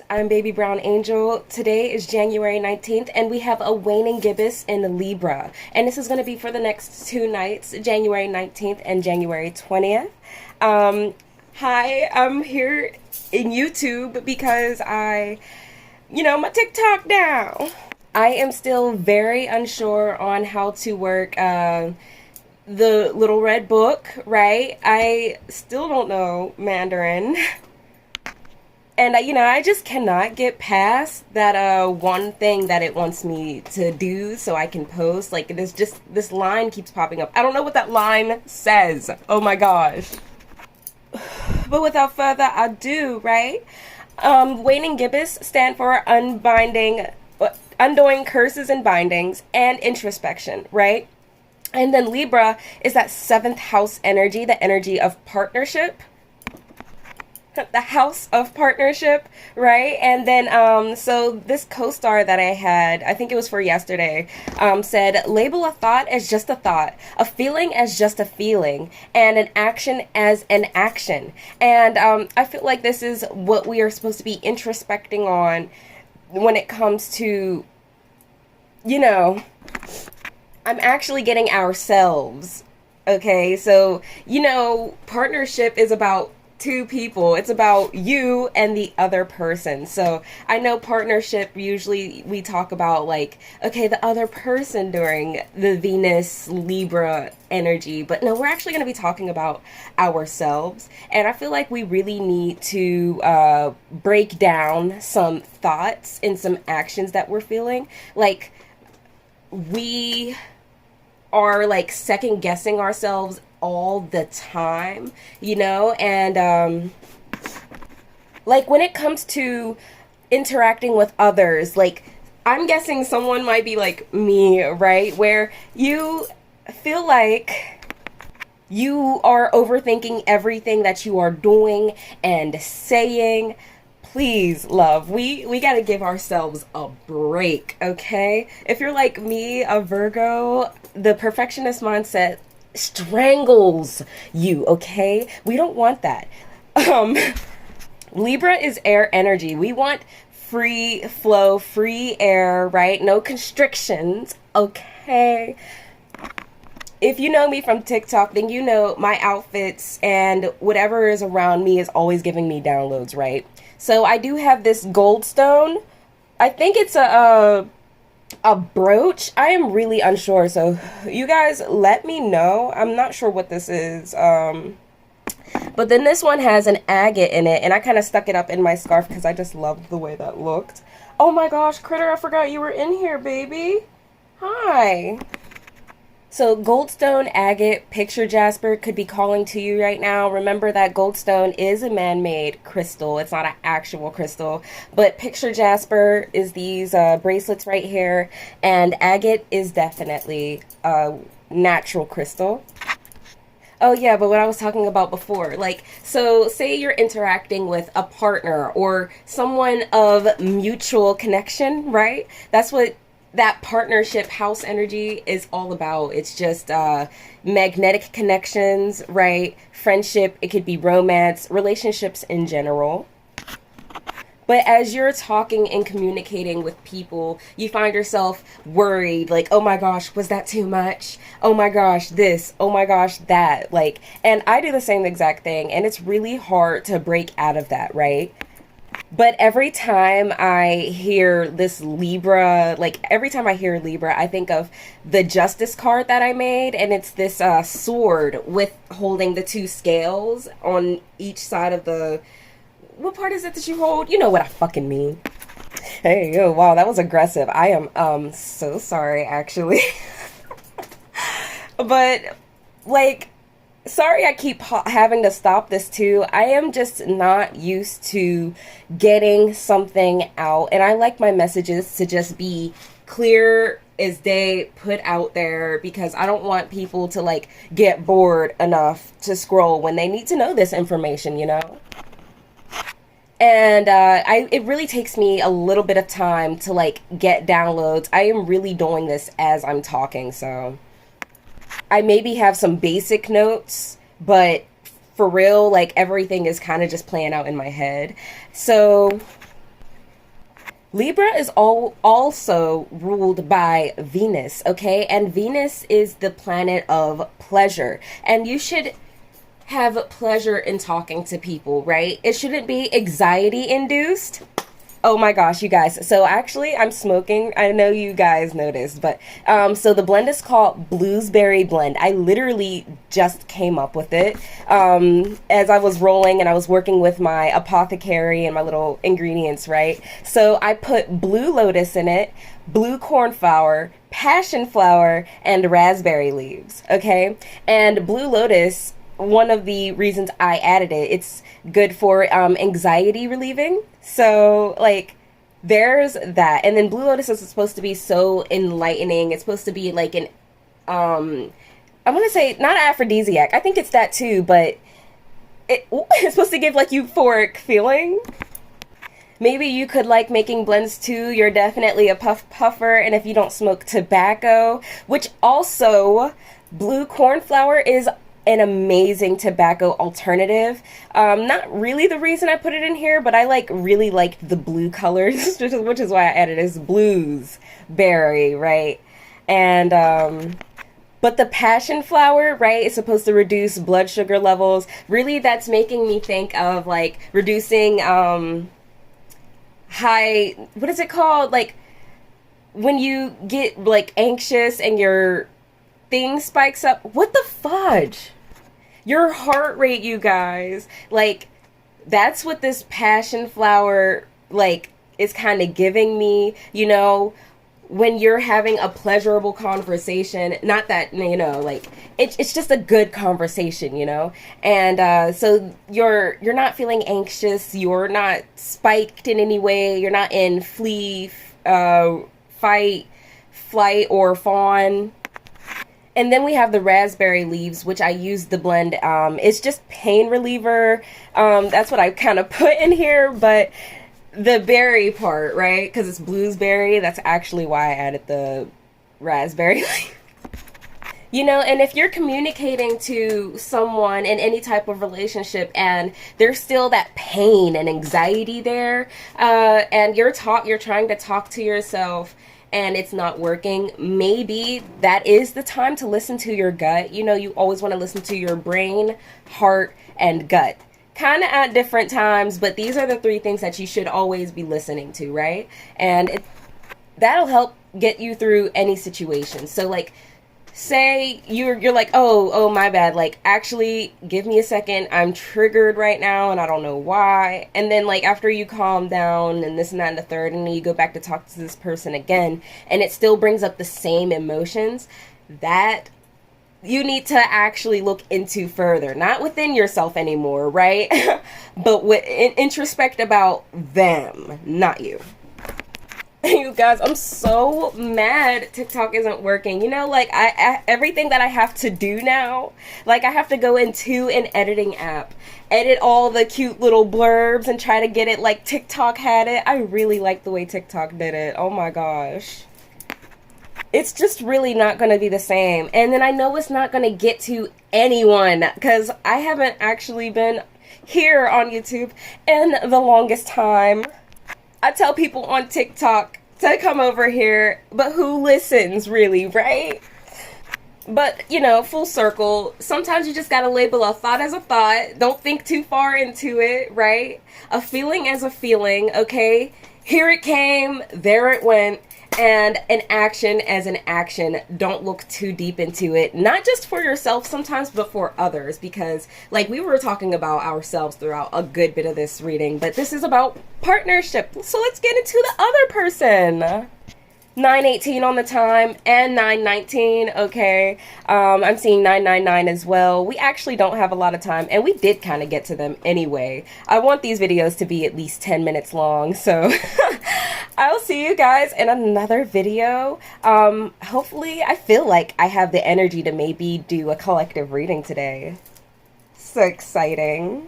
I'm Baby Brown Angel. Today is January 19th, and we have a Waning Gibbous in Libra. And this is going to be for the next 2 nights, January 19th and January 20th. Hi, I'm here in YouTube because my TikTok down. I am still very unsure on how to work the little red book, right? I still don't know Mandarin. And I just cannot get past that one thing that it wants me to do so I can post. Like, this line keeps popping up. I don't know what that line says. Oh my gosh. But without further ado, right? Waning Gibbous stand for undoing curses and bindings and introspection, right? And then Libra is that 7th house energy, the energy of partnership. The house of partnership, right? And then so this co-star that I had, I think it was for yesterday, said label a thought as just a thought, a feeling as just a feeling, and an action as an action. And I feel like this is what we are supposed to be introspecting on when it comes to, I'm actually getting ourselves. Okay, so partnership is about two people. It's about you and the other person. So I know partnership, usually we talk about like, okay, the other person during the Venus Libra energy, but no, we're actually going to be talking about ourselves. And I feel like we really need to break down some thoughts and some actions that we're feeling. Like, we are like second guessing ourselves all the time, and like when it comes to interacting with others, like I'm guessing someone might be like me, right, where you feel like you are overthinking everything that you are doing and saying. Please, love, we gotta give ourselves a break, okay? If you're like me, a Virgo, the perfectionist mindset strangles you, okay? We don't want that. Libra is air energy. We want free flow, free air, right? No constrictions, okay? If you know me from TikTok, then you know my outfits and whatever is around me is always giving me downloads, right? So I do have this gold stone. I think it's a brooch. I am really unsure, so you guys let me know. I'm not sure what this is. But then this one has an agate in it, and I kind of stuck it up in my scarf because I just loved the way that looked. Oh my gosh, Critter, I forgot you were in here, baby. Hi. So goldstone, agate, picture jasper could be calling to you right now. Remember that goldstone is a man-made crystal. It's not an actual crystal. But picture jasper is these bracelets right here. And agate is definitely a natural crystal. Oh yeah, but what I was talking about before, like, so say you're interacting with a partner or someone of mutual connection, right? That's what that partnership house energy is all about. It's just magnetic connections, right? Friendship, it could be romance, relationships in general. But as you're talking and communicating with people, you find yourself worried, like, oh my gosh, was that too much? Oh my gosh, this, oh my gosh, that. Like, and I do the same exact thing, and it's really hard to break out of that, right? But every time I hear this Libra, like every time I hear Libra, I think of the Justice card that I made, and it's this sword with holding the two scales on each side of the... What part is it that you hold? You know what I fucking mean. Hey, yo, wow, that was aggressive. I am so sorry, actually. But, like... Sorry I keep having to stop this too. I am just not used to getting something out. And I like my messages to just be clear as day, put out there, because I don't want people to like get bored enough to scroll when they need to know this information, And it really takes me a little bit of time to like get downloads. I am really doing this as I'm talking, so... I maybe have some basic notes, but for real, like everything is kind of just playing out in my head. So Libra is also ruled by Venus, okay? And Venus is the planet of pleasure. And you should have pleasure in talking to people, right? It shouldn't be anxiety induced. Oh my gosh, you guys. So actually, I'm smoking. I know you guys noticed, but so the blend is called Bluesberry Blend. I literally just came up with it as I was rolling and I was working with my apothecary and my little ingredients, right? So I put blue lotus in it, blue cornflower, passion flower, and raspberry leaves, okay? And blue lotus, one of the reasons I added it, it's good for anxiety relieving. So like there's that. And then blue lotus is supposed to be so enlightening. It's supposed to be like an I want to say not an aphrodisiac. I think it's that too, but it's supposed to give like euphoric feeling. Maybe you could like making blends too. You're definitely a puffer, and if you don't smoke tobacco, which also blue cornflower is an amazing tobacco alternative. Not really the reason I put it in here, but I really liked the blue colors, which is why I added it as blues berry, right? And but the passion flower, right, is supposed to reduce blood sugar levels. Really, that's making me think of like reducing high, what is it called? Like when you get like anxious and your thing spikes up. What the fudge? Your heart rate, you guys. Like, that's what this passion flower, like, is kind of giving me, you know, when you're having a pleasurable conversation. Not that, you know, like, it's just a good conversation, you know? And so you're not feeling anxious. You're not spiked in any way. You're not in flee, fight, flight, or fawn. And then we have the raspberry leaves, which I use the blend. It's just pain reliever. That's what I kind of put in here. But the berry part, right? Because it's bluesberry. That's actually why I added the raspberry leaf. You know, and if you're communicating to someone in any type of relationship and there's still that pain and anxiety there, and you're trying to talk to yourself, and it's not working, maybe that is the time to listen to your gut. You know, you always want to listen to your brain, heart, and gut. Kind of at different times, but these are the three things that you should always be listening to, right? And that'll help get you through any situation. So like, say you're like, oh my bad, like actually give me a second, I'm triggered right now and I don't know why. And then like after you calm down and this and that and the third, and then you go back to talk to this person again and it still brings up the same emotions, that you need to actually look into further, not within yourself anymore, right? But introspect about them, not you. You guys, I'm so mad TikTok isn't working. You know, like everything that I have to do now, like I have to go into an editing app, edit all the cute little blurbs and try to get it like TikTok had it. I really like the way TikTok did it. Oh my gosh. It's just really not going to be the same. And then I know it's not going to get to anyone because I haven't actually been here on YouTube in the longest time. I tell people on TikTok to come over here, but who listens really, right? But, you know, full circle, sometimes you just gotta label a thought as a thought. Don't think too far into it, right? A feeling as a feeling, okay? Here it came, there it went. And an action as an action. Don't look too deep into it. Not just for yourself sometimes, but for others. Because, like, we were talking about ourselves throughout a good bit of this reading. But this is about partnership. So let's get into the other person. 9:18 on the time and 9:19. Okay, I'm seeing 9:99 as well. We actually don't have a lot of time, and we did kind of get to them anyway. I want these videos to be at least 10 minutes long, so I'll see you guys in another video. Hopefully, I feel like I have the energy to maybe do a collective reading today. So exciting.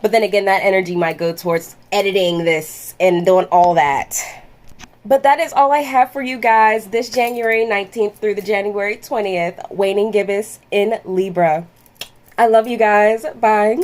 But then again, that energy might go towards editing this and doing all that. But that is all I have for you guys this January 19th through the January 20th. Waning Gibbous in Libra. I love you guys. Bye.